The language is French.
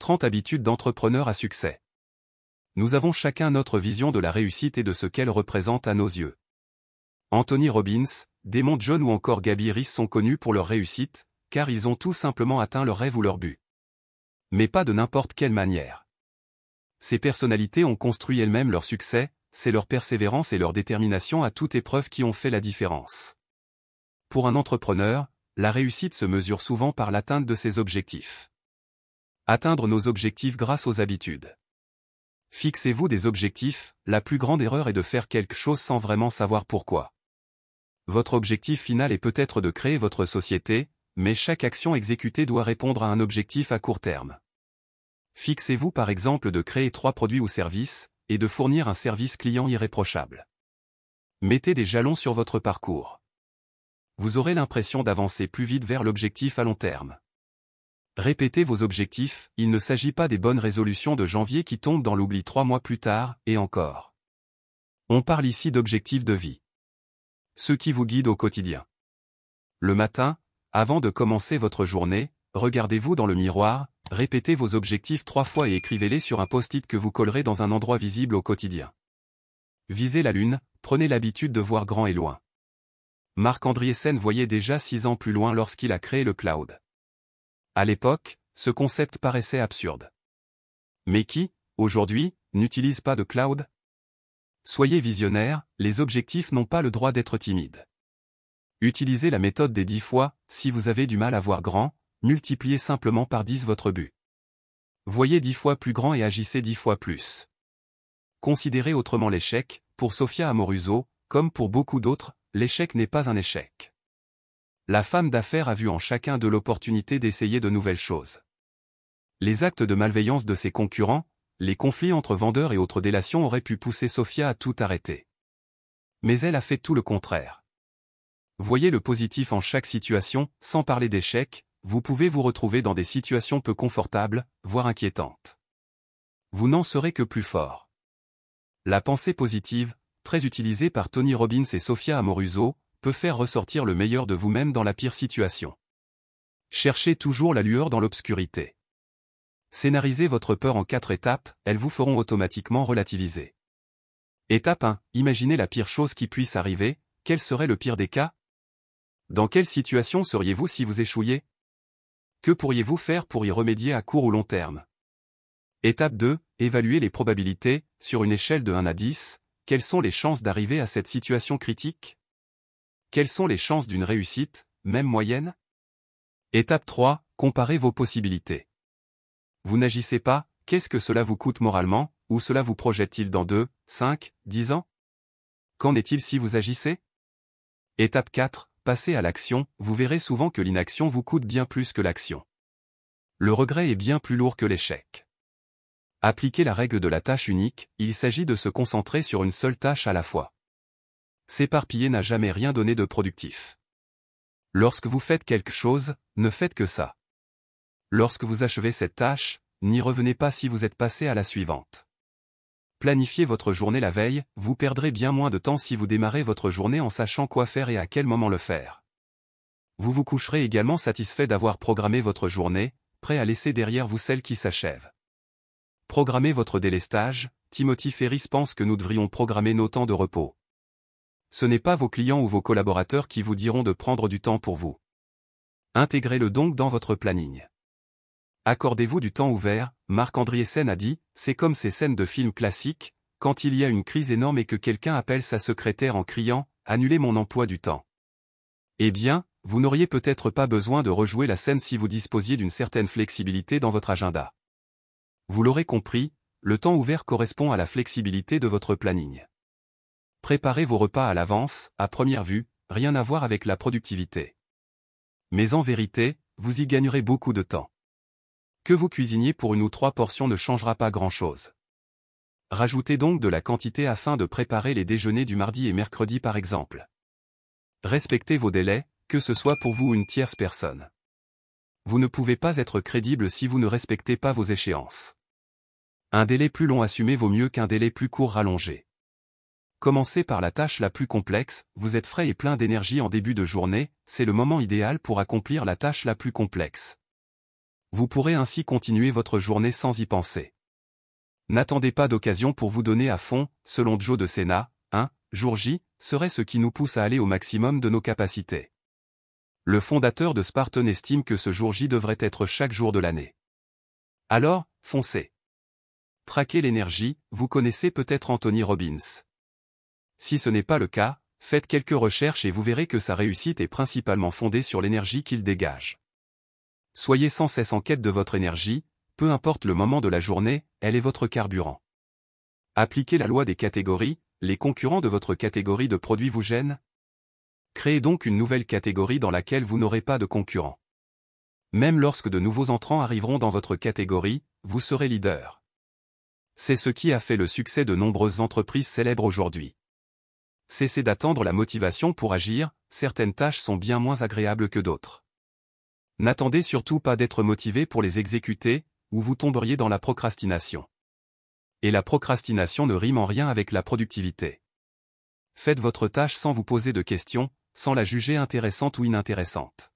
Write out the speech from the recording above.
30 habitudes d'entrepreneur à succès. Nous avons chacun notre vision de la réussite et de ce qu'elle représente à nos yeux. Anthony Robbins, Damon John ou encore Gaby Reese sont connus pour leur réussite, car ils ont tout simplement atteint leur rêve ou leur but. Mais pas de n'importe quelle manière. Ces personnalités ont construit elles-mêmes leur succès, c'est leur persévérance et leur détermination à toute épreuve qui ont fait la différence. Pour un entrepreneur, la réussite se mesure souvent par l'atteinte de ses objectifs. Atteindre nos objectifs grâce aux habitudes. Fixez-vous des objectifs, la plus grande erreur est de faire quelque chose sans vraiment savoir pourquoi. Votre objectif final est peut-être de créer votre société, mais chaque action exécutée doit répondre à un objectif à court terme. Fixez-vous par exemple de créer 3 produits ou services, et de fournir un service client irréprochable. Mettez des jalons sur votre parcours. Vous aurez l'impression d'avancer plus vite vers l'objectif à long terme. Répétez vos objectifs, il ne s'agit pas des bonnes résolutions de janvier qui tombent dans l'oubli 3 mois plus tard, et encore. On parle ici d'objectifs de vie. Ceux qui vous guident au quotidien. Le matin, avant de commencer votre journée, regardez-vous dans le miroir, répétez vos objectifs 3 fois et écrivez-les sur un post-it que vous collerez dans un endroit visible au quotidien. Visez la lune, prenez l'habitude de voir grand et loin. Marc Andreessen voyait déjà 6 ans plus loin lorsqu'il a créé le cloud. À l'époque, ce concept paraissait absurde. Mais qui, aujourd'hui, n'utilise pas de cloud? Soyez visionnaire, les objectifs n'ont pas le droit d'être timides. Utilisez la méthode des 10 fois, si vous avez du mal à voir grand, multipliez simplement par 10 votre but. Voyez 10 fois plus grand et agissez 10 fois plus. Considérez autrement l'échec, pour Sophia Amoruso, comme pour beaucoup d'autres, l'échec n'est pas un échec. La femme d'affaires a vu en chacun de l'opportunité d'essayer de nouvelles choses. Les actes de malveillance de ses concurrents, les conflits entre vendeurs et autres délations auraient pu pousser Sophia à tout arrêter. Mais elle a fait tout le contraire. Voyez le positif en chaque situation, sans parler d'échec, vous pouvez vous retrouver dans des situations peu confortables, voire inquiétantes. Vous n'en serez que plus fort. La pensée positive, très utilisée par Tony Robbins et Sophia Amoruso, peut faire ressortir le meilleur de vous-même dans la pire situation. Cherchez toujours la lueur dans l'obscurité. Scénarisez votre peur en 4 étapes, elles vous feront automatiquement relativiser. Étape 1. Imaginez la pire chose qui puisse arriver, quel serait le pire des cas? Dans quelle situation seriez-vous si vous échouiez? Que pourriez-vous faire pour y remédier à court ou long terme? Étape 2. Évaluez les probabilités, sur une échelle de 1 à 10, quelles sont les chances d'arriver à cette situation critique? Quelles sont les chances d'une réussite, même moyenne? Étape 3. Comparez vos possibilités. Vous n'agissez pas, qu'est-ce que cela vous coûte moralement, ou cela vous projette-t-il dans 2, 5, 10 ans? Qu'en est-il si vous agissez? Étape 4. Passez à l'action, vous verrez souvent que l'inaction vous coûte bien plus que l'action. Le regret est bien plus lourd que l'échec. Appliquez la règle de la tâche unique, il s'agit de se concentrer sur une seule tâche à la fois. S'éparpiller n'a jamais rien donné de productif. Lorsque vous faites quelque chose, ne faites que ça. Lorsque vous achevez cette tâche, n'y revenez pas si vous êtes passé à la suivante. Planifiez votre journée la veille, vous perdrez bien moins de temps si vous démarrez votre journée en sachant quoi faire et à quel moment le faire. Vous vous coucherez également satisfait d'avoir programmé votre journée, prêt à laisser derrière vous celle qui s'achève. Programmez votre délestage, Timothy Ferriss pense que nous devrions programmer nos temps de repos. Ce n'est pas vos clients ou vos collaborateurs qui vous diront de prendre du temps pour vous. Intégrez-le donc dans votre planning. Accordez-vous du temps ouvert, Marc Andreessen a dit, c'est comme ces scènes de films classiques, quand il y a une crise énorme et que quelqu'un appelle sa secrétaire en criant « Annulez mon emploi du temps ». Eh bien, vous n'auriez peut-être pas besoin de rejouer la scène si vous disposiez d'une certaine flexibilité dans votre agenda. Vous l'aurez compris, le temps ouvert correspond à la flexibilité de votre planning. Préparez vos repas à l'avance, à première vue, rien à voir avec la productivité. Mais en vérité, vous y gagnerez beaucoup de temps. Que vous cuisiniez pour 1 ou 3 portions ne changera pas grand-chose. Rajoutez donc de la quantité afin de préparer les déjeuners du mardi et mercredi par exemple. Respectez vos délais, que ce soit pour vous ou une tierce personne. Vous ne pouvez pas être crédible si vous ne respectez pas vos échéances. Un délai plus long assumé vaut mieux qu'un délai plus court rallongé. Commencez par la tâche la plus complexe, vous êtes frais et plein d'énergie en début de journée, c'est le moment idéal pour accomplir la tâche la plus complexe. Vous pourrez ainsi continuer votre journée sans y penser. N'attendez pas d'occasion pour vous donner à fond, selon Joe de Sena, jour J, serait ce qui nous pousse à aller au maximum de nos capacités. Le fondateur de Spartan estime que ce jour J devrait être chaque jour de l'année. Alors, foncez. Traquez l'énergie, vous connaissez peut-être Anthony Robbins. Si ce n'est pas le cas, faites quelques recherches et vous verrez que sa réussite est principalement fondée sur l'énergie qu'il dégage. Soyez sans cesse en quête de votre énergie, peu importe le moment de la journée, elle est votre carburant. Appliquez la loi des catégories, les concurrents de votre catégorie de produits vous gênent? Créez donc une nouvelle catégorie dans laquelle vous n'aurez pas de concurrents. Même lorsque de nouveaux entrants arriveront dans votre catégorie, vous serez leader. C'est ce qui a fait le succès de nombreuses entreprises célèbres aujourd'hui. Cessez d'attendre la motivation pour agir, certaines tâches sont bien moins agréables que d'autres. N'attendez surtout pas d'être motivé pour les exécuter, ou vous tomberiez dans la procrastination. Et la procrastination ne rime en rien avec la productivité. Faites votre tâche sans vous poser de questions, sans la juger intéressante ou inintéressante.